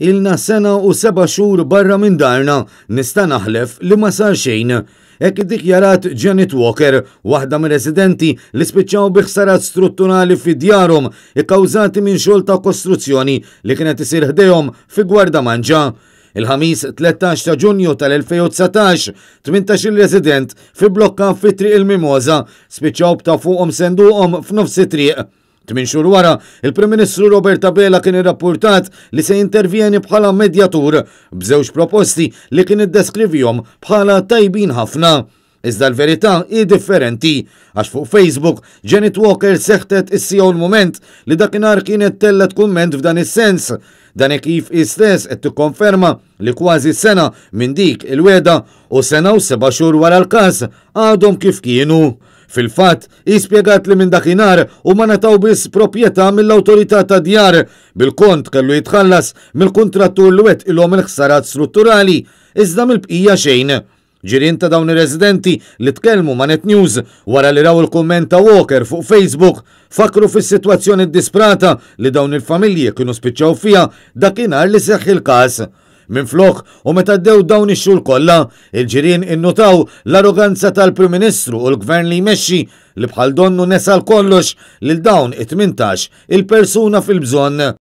Ilna sena u 7 xhur barra minn darna, nista' naħlef li ma sar xejn. Hekk iddikjarat Janet Walker, waħda mir-residenti li spiċċaw bi ħsarat strutturali fi djarhom ikkawżati minn xogħol ta' kostruzzjoni li kienet isir ħdejhom fi Gwardamanġa. Il-ħamis 13 ta' Ġunju tal-2019, 18 il-resident fi blokka fi triq il-Mimosa spiċċaw bta' fuqhom senduqhom f'nofs it-triq. 8 xhur wara, il-Prim Ministru Robert Abela kien irrappurtat li se intervjeni bħala medjatur b'żewġ proposti li kien iddeskrivihom bħala tajbin ħafna. Iżda l-verità hi differenti, għax fuq Facebook Janet Walker seħtet issija l-moment li dakinhar kienet tellet kumment f'dan is-sens. Dan kif istess qed tikkonferma li kważi sena minn dik il-weda u sena u 7 xhur wara l-każ għadhom kif kienu. Fil-fatt, ispjegat li minn dakinhar u ma nataw biss proprjetà mill-awtorità ta' djar bil-kont kellu jitħallas mill-kuntrattur li wettqilhom il-ħsarat strutturali, iżda mill-bqija xejn. Ġirien ta' dawn ir-residenti li tkellmu ma' Net News wara li raw il-kumment ta' Walker fuq Facebook fakru fis-sitwazzjoni disprata li dawn il-familji kienu spiċċaw fiha dakinhar li seħħ il-każ. Minflok u meta ddew dawn ix-xhur kollha, il-ġirien innutaw l-arroganza tal-Prim Ministru u l-Gvern li jmexxi li bħal donnu nesal kollox lil dawn it-18 il-persuna fil-bżonn.